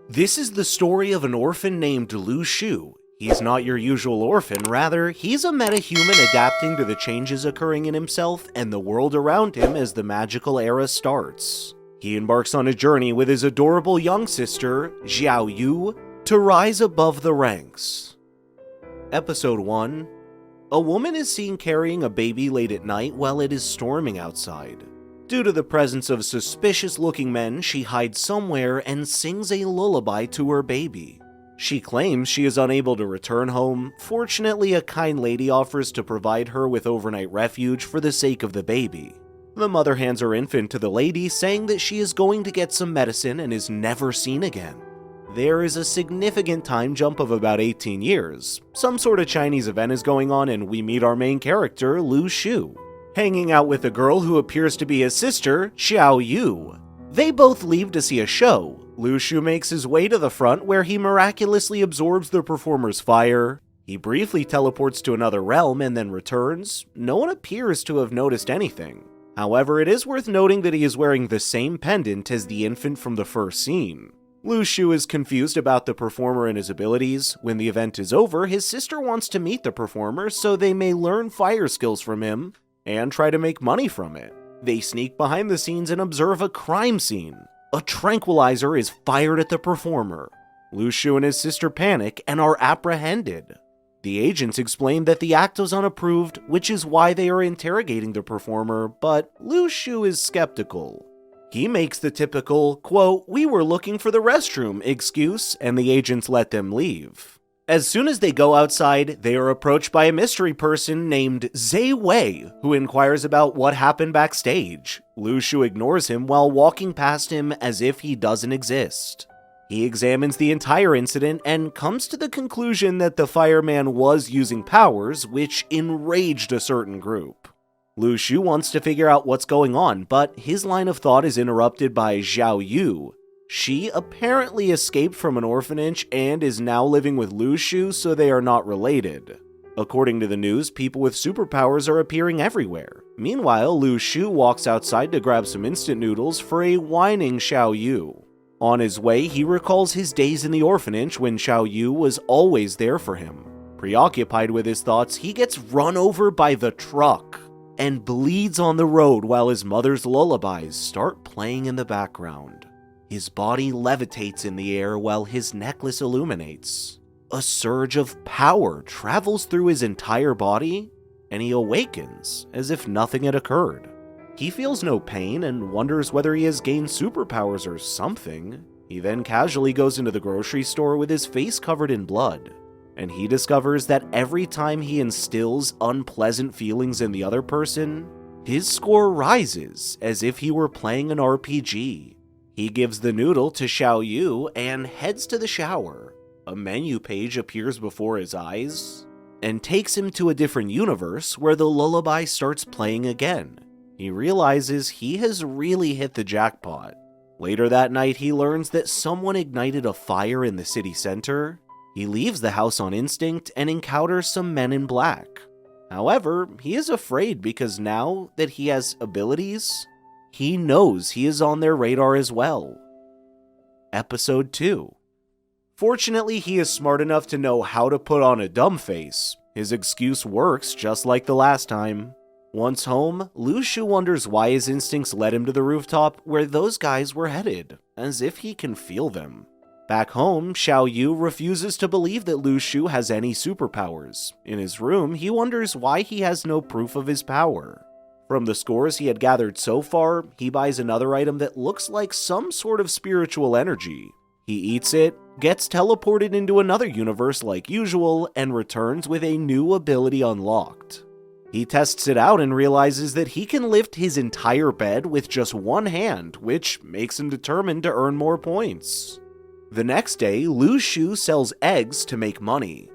This is the story of an orphan named Lu Shu. He's not your usual orphan, rather, he's a metahuman adapting to the changes occurring in himself and the world around him as the magical era starts. He embarks on a journey with his adorable young sister, Xiao Yu, to rise above the ranks. Episode 1. A woman is seen carrying a baby late at night while it is storming outside. Due to the presence of suspicious-looking men, she hides somewhere and sings a lullaby to her baby. She claims she is unable to return home. Fortunately, a kind lady offers to provide her with overnight refuge for the sake of the baby. The mother hands her infant to the lady, saying that she is going to get some medicine and is never seen again. There is a significant time jump of about 18 years. Some sort of Chinese event is going on and we meet our main character, Lu Shu, hanging out with a girl who appears to be his sister, Xiao Yu. They both leave to see a show. Lu Shu makes his way to the front where he miraculously absorbs the performer's fire. He briefly teleports to another realm and then returns. No one appears to have noticed anything. However, it is worth noting that he is wearing the same pendant as the infant from the first scene. Lu Shu is confused about the performer and his abilities. When the event is over, his sister wants to meet the performer so they may learn fire skills from him and try to make money from it. They sneak behind the scenes and observe a crime scene. A tranquilizer is fired at the performer. Lu Shu and his sister panic and are apprehended. The agents explain that the act was unapproved, which is why they are interrogating the performer, but Lu Shu is skeptical. He makes the typical, quote, "We were looking for the restroom" excuse, and the agents let them leave. As soon as they go outside, they are approached by a mystery person named Zhe Wei, who inquires about what happened backstage. Lu Shu ignores him while walking past him as if he doesn't exist. He examines the entire incident and comes to the conclusion that the fireman was using powers, which enraged a certain group. Lu Shu wants to figure out what's going on, but his line of thought is interrupted by Xiao Yu. She apparently escaped from an orphanage and is now living with Lu Shu, so they are not related. According to the news, people with superpowers are appearing everywhere. Meanwhile, Lu Shu walks outside to grab some instant noodles for a whining Xiao Yu. On his way, he recalls his days in the orphanage when Xiao Yu was always there for him. Preoccupied with his thoughts, he gets run over by the truck and bleeds on the road while his mother's lullabies start playing in the background. His body levitates in the air while his necklace illuminates. A surge of power travels through his entire body, and he awakens as if nothing had occurred. He feels no pain and wonders whether he has gained superpowers or something. He then casually goes into the grocery store with his face covered in blood, and he discovers that every time he instills unpleasant feelings in the other person, his score rises as if he were playing an RPG. He gives the noodle to Xiao Yu and heads to the shower. A menu page appears before his eyes and takes him to a different universe where the lullaby starts playing again. He realizes he has really hit the jackpot. Later that night, he learns that someone ignited a fire in the city center. He leaves the house on instinct and encounters some men in black. However, he is afraid because now that he has abilities, he knows he is on their radar as well. Episode 2. Fortunately, he is smart enough to know how to put on a dumb face. His excuse works just like the last time. Once home, Lu Shu wonders why his instincts led him to the rooftop where those guys were headed, as if he can feel them. Back home, Xiao Yu refuses to believe that Lu Shu has any superpowers. In his room, he wonders why he has no proof of his power. From the scores he had gathered so far, he buys another item that looks like some sort of spiritual energy. He eats it, gets teleported into another universe like usual, and returns with a new ability unlocked. He tests it out and realizes that he can lift his entire bed with just one hand, which makes him determined to earn more points. The next day, Lu Shu sells eggs to make money.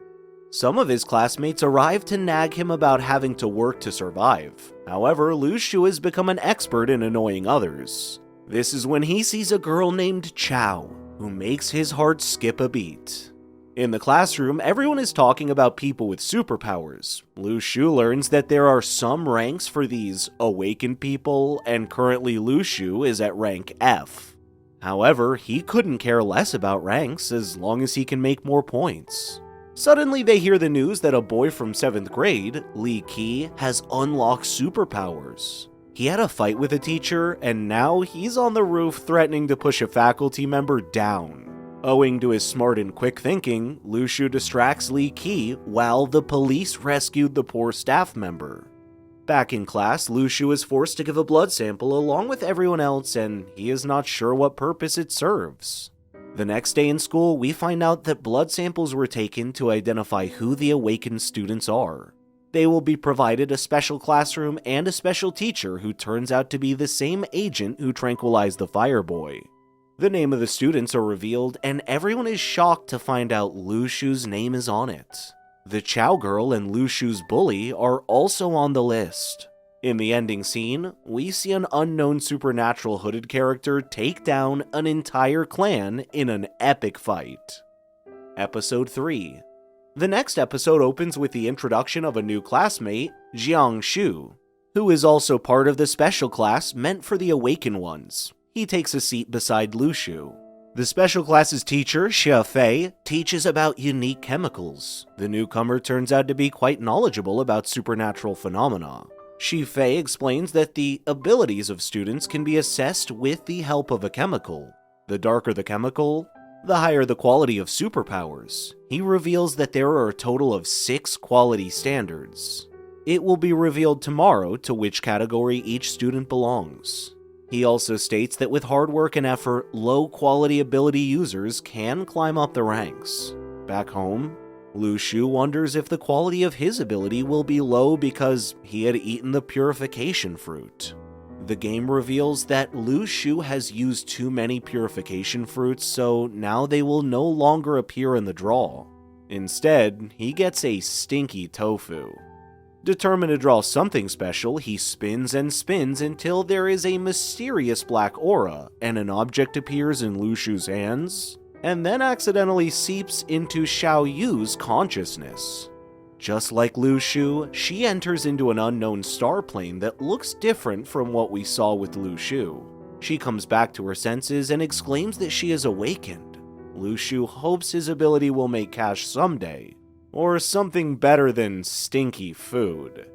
Some of his classmates arrive to nag him about having to work to survive. However, Lu Shu has become an expert in annoying others. This is when he sees a girl named Chao, who makes his heart skip a beat. In the classroom, everyone is talking about people with superpowers. Lu Shu learns that there are some ranks for these awakened people, and currently Lu Shu is at rank F. However, he couldn't care less about ranks as long as he can make more points. Suddenly they hear the news that a boy from 7th grade, Lee Ki, has unlocked superpowers. He had a fight with a teacher, and now he's on the roof threatening to push a faculty member down. Owing to his smart and quick thinking, Lu Shu distracts Lee Ki while the police rescued the poor staff member. Back in class, Lu Shu is forced to give a blood sample along with everyone else, and he is not sure what purpose it serves. The next day in school, we find out that blood samples were taken to identify who the awakened students are. They will be provided a special classroom and a special teacher who turns out to be the same agent who tranquilized the fireboy. The name of the students are revealed, and everyone is shocked to find out Lu Shu's name is on it. The Chow Girl and Lu Shu's bully are also on the list. In the ending scene, we see an unknown supernatural hooded character take down an entire clan in an epic fight. Episode 3. The next episode opens with the introduction of a new classmate, Jiang Shu, who is also part of the special class meant for the awakened ones. He takes a seat beside Lu Shu. The special class's teacher, Xia Fei, teaches about unique chemicals. The newcomer turns out to be quite knowledgeable about supernatural phenomena. Xia Fei explains that the abilities of students can be assessed with the help of a chemical. The darker the chemical, the higher the quality of superpowers. He reveals that there are a total of 6 quality standards. It will be revealed tomorrow to which category each student belongs. He also states that with hard work and effort, low-quality ability users can climb up the ranks. Back home, Lu Shu wonders if the quality of his ability will be low because he had eaten the purification fruit. The game reveals that Lu Shu has used too many purification fruits, so now they will no longer appear in the draw. Instead, he gets a stinky tofu. Determined to draw something special, he spins and spins until there is a mysterious black aura and an object appears in Lu Shu's hands, and then accidentally seeps into Xiao Yu's consciousness. Just like Lu Shu, she enters into an unknown star plane that looks different from what we saw with Lu Shu. She comes back to her senses and exclaims that she is awakened. Lu Shu hopes his ability will make cash someday, or something better than stinky food.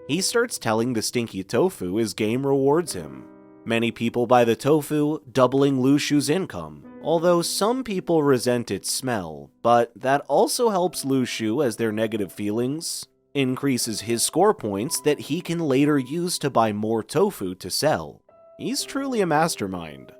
He starts telling the stinky tofu his game rewards him. Many people buy the tofu, doubling Lu Shu's income, although some people resent its smell, but that also helps Lu Shu as their negative feelings increases his score points that he can later use to buy more tofu to sell. He's truly a mastermind.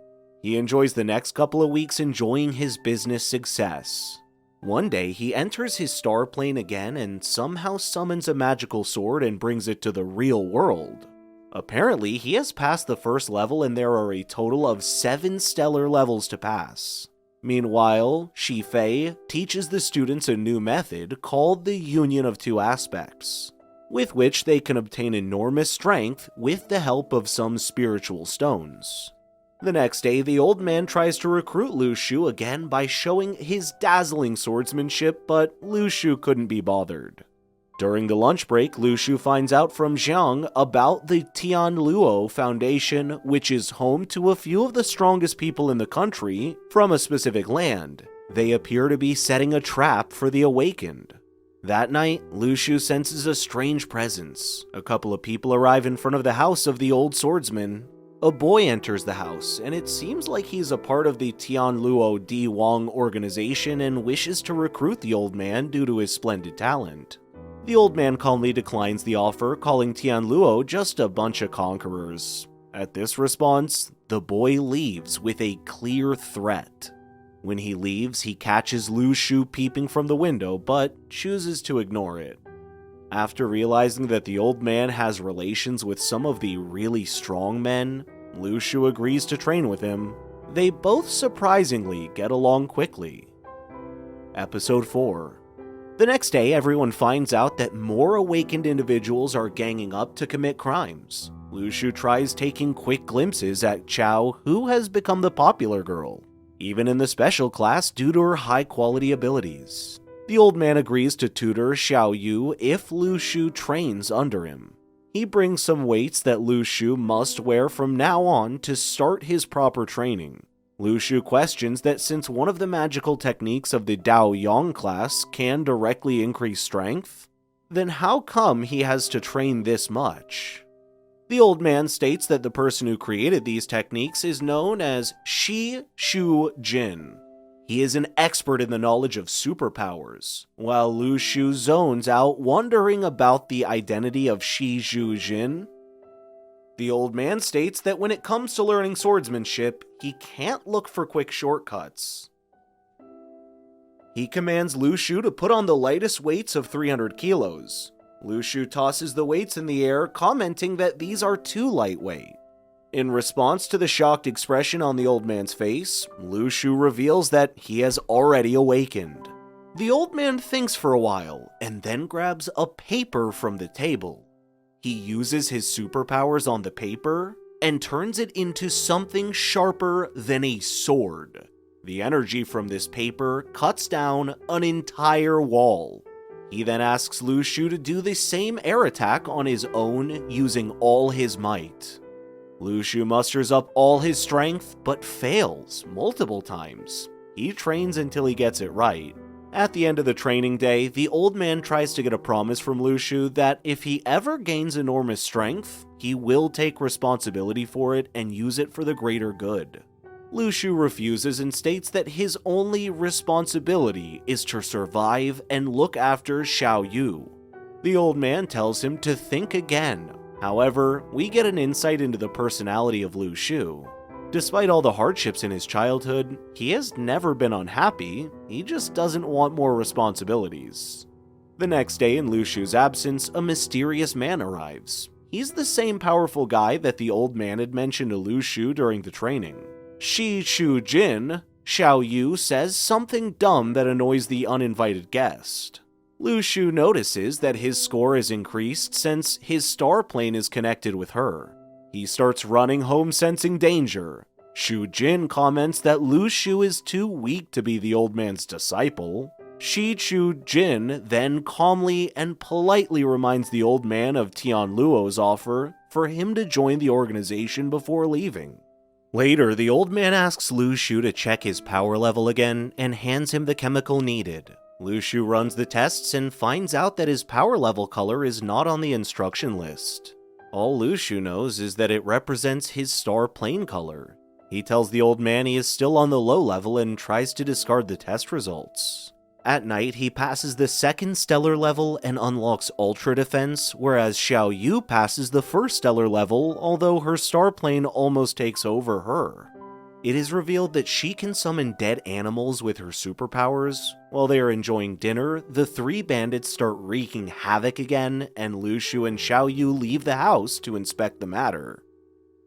He enjoys the next couple of weeks enjoying his business success. One day, he enters his star plane again and somehow summons a magical sword and brings it to the real world. Apparently, he has passed the first level and there are a total of 7 stellar levels to pass. Meanwhile, Xia Fei teaches the students a new method called the Union of Two Aspects, with which they can obtain enormous strength with the help of some spiritual stones. The next day, the old man tries to recruit Lu Shu again by showing his dazzling swordsmanship, but Lu Shu couldn't be bothered. During the lunch break, Lu Shu finds out from Jiang about the Tianluo Foundation, which is home to a few of the strongest people in the country from a specific land. They appear to be setting a trap for the awakened. That night, Lu Shu senses a strange presence. A couple of people arrive in front of the house of the old swordsman. A boy enters the house, and it seems like he's a part of the Tianluo Di Wang organization and wishes to recruit the old man due to his splendid talent. The old man calmly declines the offer, calling Tianluo just a bunch of conquerors. At this response, the boy leaves with a clear threat. When he leaves, he catches Lu Shu peeping from the window, but chooses to ignore it. After realizing that the old man has relations with some of the really strong men, Lu Shu agrees to train with him. They both surprisingly get along quickly. Episode 4. The next day, everyone finds out that more awakened individuals are ganging up to commit crimes. Lu Shu tries taking quick glimpses at Chow, who has become the popular girl, even in the special class due to her high-quality abilities. The old man agrees to tutor Xiao Yu if Lu Shu trains under him. He brings some weights that Lu Shu must wear from now on to start his proper training. Lu Shu questions that since one of the magical techniques of the Dao Yang class can directly increase strength, then how come he has to train this much? The old man states that the person who created these techniques is known as Shi Shu Jin. He is an expert in the knowledge of superpowers, while Lu Shu zones out wondering about the identity of Shi Shu Jin. The old man states that when it comes to learning swordsmanship, he can't look for quick shortcuts. He commands Lu Shu to put on the lightest weights of 300 kilos. Lu Shu tosses the weights in the air, commenting that these are too lightweight. In response to the shocked expression on the old man's face, Lu Shu reveals that he has already awakened. The old man thinks for a while, and then grabs a paper from the table. He uses his superpowers on the paper and turns it into something sharper than a sword. The energy from this paper cuts down an entire wall. He then asks Lu Shu to do the same air attack on his own using all his might. Lu Shu musters up all his strength but fails multiple times. He trains until he gets it right. At the end of the training day, the old man tries to get a promise from Lu Shu that if he ever gains enormous strength, he will take responsibility for it and use it for the greater good. Lu Shu refuses and states that his only responsibility is to survive and look after Xiao Yu. The old man tells him to think again. However, we get an insight into the personality of Lu Shu. Despite all the hardships in his childhood, he has never been unhappy, he just doesn't want more responsibilities. The next day, in Lu Shu's absence, a mysterious man arrives. He's the same powerful guy that the old man had mentioned to Lu Shu during the training. Shi Shu Jin, Xiao Yu says something dumb that annoys the uninvited guest. Lu Shu notices that his score is increased since his star plane is connected with her. He starts running home sensing danger. Shu Jin comments that Lu Shu is too weak to be the old man's disciple. Shi Shu Jin then calmly and politely reminds the old man of Tian Luo's offer for him to join the organization before leaving. Later, the old man asks Lu Shu to check his power level again and hands him the chemical needed. Lu Shu runs the tests and finds out that his power level color is not on the instruction list. All Lu Shu knows is that it represents his star plane color. He tells the old man he is still on the low level and tries to discard the test results. At night, he passes the second stellar level and unlocks Ultra Defense, whereas Xiao Yu passes the first stellar level, although her star plane almost takes over her. It is revealed that she can summon dead animals with her superpowers. While they are enjoying dinner, the three bandits start wreaking havoc again, and Lu Shu and Xiao Yu leave the house to inspect the matter.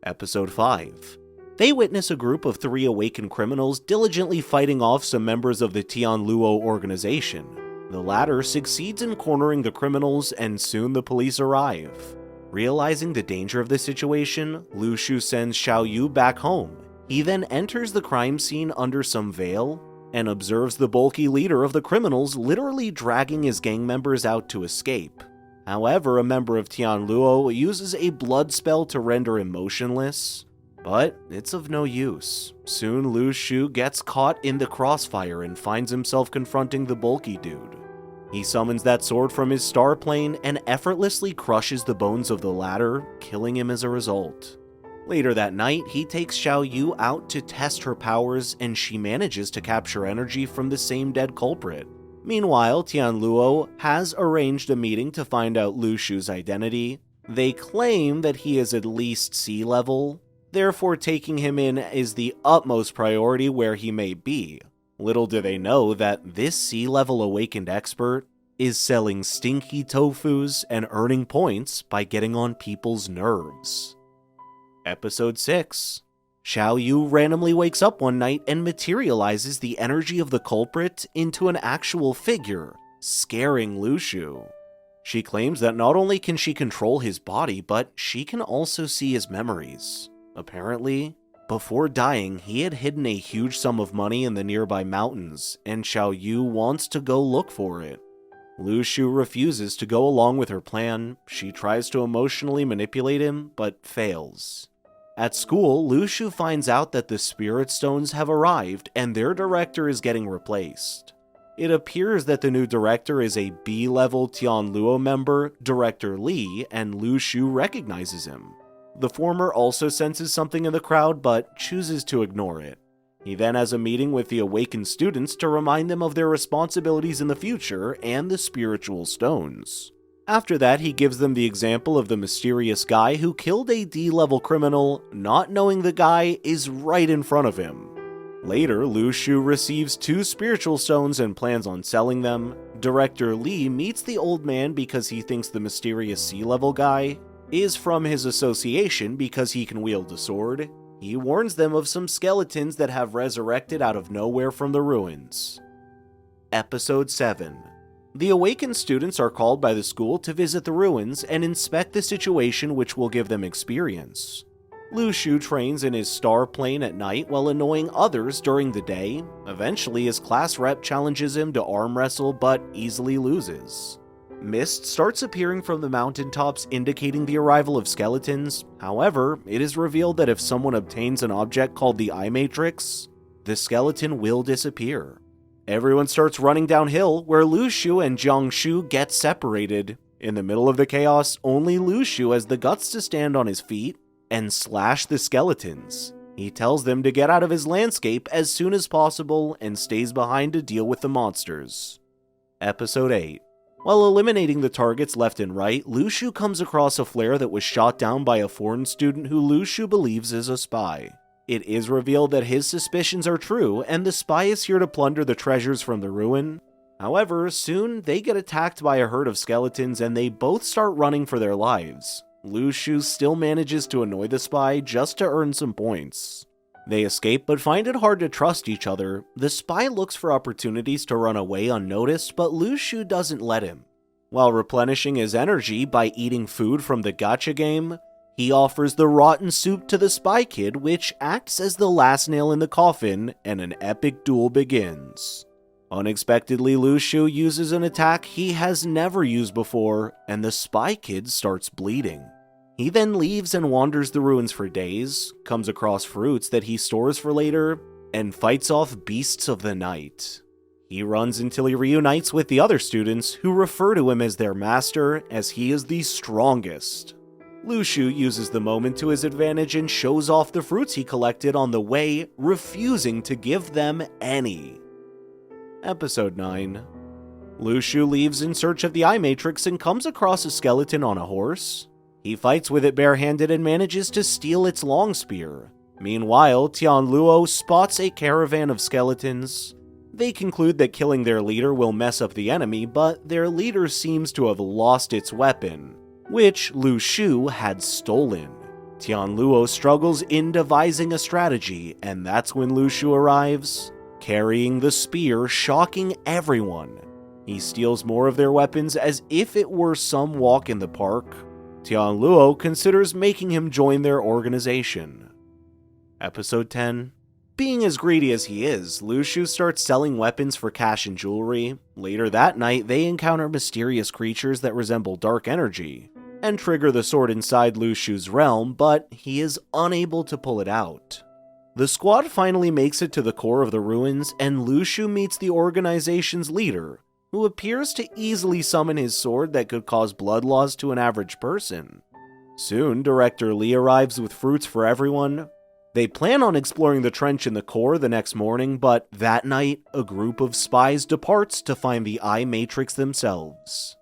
Episode 5. They witness a group of 3 awakened criminals diligently fighting off some members of the Tian Luo organization. The latter succeeds in cornering the criminals, and soon the police arrive. Realizing the danger of the situation, Lu Shu sends Xiao Yu back home. He then enters the crime scene under some veil and observes the bulky leader of the criminals literally dragging his gang members out to escape. However, a member of Tian Luo uses a blood spell to render him motionless, but it's of no use. Soon Lu Shu gets caught in the crossfire and finds himself confronting the bulky dude. He summons that sword from his star plane and effortlessly crushes the bones of the latter, killing him as a result. Later that night, he takes Xiao Yu out to test her powers, and she manages to capture energy from the same dead culprit. Meanwhile, Tian Luo has arranged a meeting to find out Lu Shu's identity. They claim that he is at least sea level, therefore taking him in is the utmost priority where he may be. Little do they know that this sea level awakened expert is selling stinky tofus and earning points by getting on people's nerves. Episode 6. Xiao Yu randomly wakes up one night and materializes the energy of the culprit into an actual figure, scaring Lu Shu. She claims that not only can she control his body, but she can also see his memories. Apparently, before dying, he had hidden a huge sum of money in the nearby mountains, and Xiao Yu wants to go look for it. Lu Shu refuses to go along with her plan. She tries to emotionally manipulate him, but fails. At school, Lu Shu finds out that the Spirit Stones have arrived and their director is getting replaced. It appears that the new director is a B-level Tianluo member, Director Li, and Lu Shu recognizes him. The former also senses something in the crowd but chooses to ignore it. He then has a meeting with the awakened students to remind them of their responsibilities in the future and the spiritual stones. After that, he gives them the example of the mysterious guy who killed a D-level criminal, not knowing the guy is right in front of him. Later, Lu Shu receives 2 spiritual stones and plans on selling them. Director Li meets the old man because he thinks the mysterious C-level guy is from his association because he can wield a sword. He warns them of some skeletons that have resurrected out of nowhere from the ruins. Episode 7. The awakened students are called by the school to visit the ruins and inspect the situation, which will give them experience. Lu Shu trains in his star plane at night while annoying others during the day. Eventually, his class rep challenges him to arm wrestle but easily loses. Mist starts appearing from the mountaintops, indicating the arrival of skeletons. However, it is revealed that if someone obtains an object called the Eye Matrix, the skeleton will disappear. Everyone starts running downhill, where Lu Shu and Jiang Shu get separated. In the middle of the chaos, only Lu Shu has the guts to stand on his feet and slash the skeletons. He tells them to get out of his landscape as soon as possible and stays behind to deal with the monsters. Episode 8. While eliminating the targets left and right, Lu Shu comes across a flare that was shot down by a foreign student who Lu Shu believes is a spy. It is revealed that his suspicions are true, and the spy is here to plunder the treasures from the ruin. However, soon they get attacked by a herd of skeletons and they both start running for their lives. Lu Shu still manages to annoy the spy just to earn some points. They escape but find it hard to trust each other. The spy looks for opportunities to run away unnoticed, but Lu Shu doesn't let him. While replenishing his energy by eating food from the gacha game, he offers the rotten soup to the spy kid, which acts as the last nail in the coffin, and an epic duel begins. Unexpectedly, Lu Shu uses an attack he has never used before, and the spy kid starts bleeding. He then leaves and wanders the ruins for days, comes across fruits that he stores for later, and fights off beasts of the night. He runs until he reunites with the other students, who refer to him as their master, as he is the strongest. Lu Shu uses the moment to his advantage and shows off the fruits he collected on the way, refusing to give them any. Episode 9. Lu Shu leaves in search of the Eye Matrix and comes across a skeleton on a horse. He fights with it barehanded and manages to steal its long spear. Meanwhile, Tianluo spots a caravan of skeletons. They conclude that killing their leader will mess up the enemy, but their leader seems to have lost its weapon, which Lu Shu had stolen. Tianluo struggles in devising a strategy, and that's when Lu Shu arrives, carrying the spear, shocking everyone. He steals more of their weapons as if it were some walk in the park. Tianluo considers making him join their organization. Episode 10. Being as greedy as he is, Lu Shu starts selling weapons for cash and jewelry. Later that night, they encounter mysterious creatures that resemble dark energy and trigger the sword inside Lu Shu's realm, but he is unable to pull it out. The squad finally makes it to the core of the ruins, and Lu Shu meets the organization's leader, who appears to easily summon his sword that could cause blood loss to an average person. Soon, Director Li arrives with fruits for everyone. They plan on exploring the trench in the core the next morning, but that night, a group of spies departs to find the Eye Matrix themselves.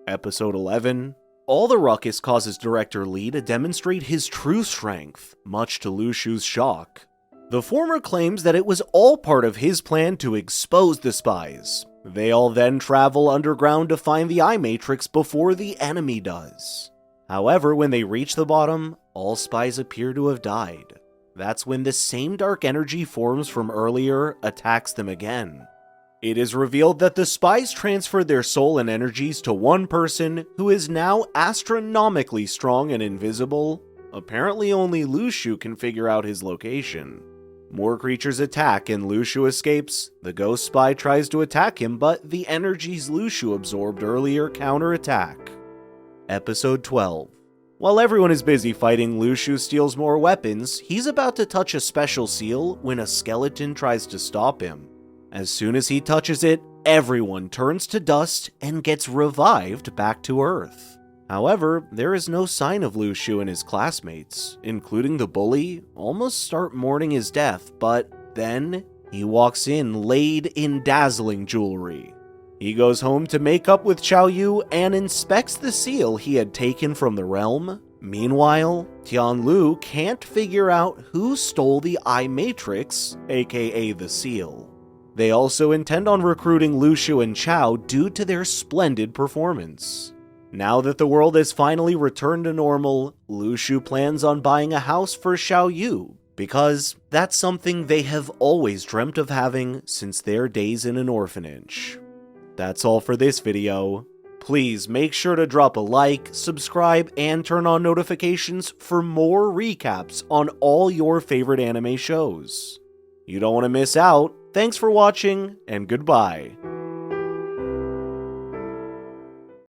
Episode 11. All the ruckus causes Director Li to demonstrate his true strength, much to Lu Shu's shock. The former claims that it was all part of his plan to expose the spies. They all then travel underground to find the Eye Matrix before the enemy does. However, when they reach the bottom, all spies appear to have died. That's when the same dark energy forms from earlier attacks them again. It is revealed that the spies transferred their soul and energies to one person who is now astronomically strong and invisible. Apparently only Lu Shu can figure out his location. More creatures attack and Lu Shu escapes. The ghost spy tries to attack him, but the energies Lu Shu absorbed earlier counterattack. Episode 12. While everyone is busy fighting, Lu Shu steals more weapons. He's about to touch a special seal when a skeleton tries to stop him. As soon as he touches it, everyone turns to dust and gets revived back to Earth. However, there is no sign of Lu Shu and his classmates, including the bully, almost start mourning his death, but then he walks in laid in dazzling jewelry. He goes home to make up with Xiao Yu and inspects the seal he had taken from the realm. Meanwhile, Tianlu can't figure out who stole the Eye Matrix, aka the seal. They also intend on recruiting Lu Shu and Chao due to their splendid performance. Now that the world has finally returned to normal, Lu Shu plans on buying a house for Xiao Yu, because that's something they have always dreamt of having since their days in an orphanage. That's all for this video. Please make sure to drop a like, subscribe, and turn on notifications for more recaps on all your favorite anime shows. You don't want to miss out. Thanks for watching, and goodbye.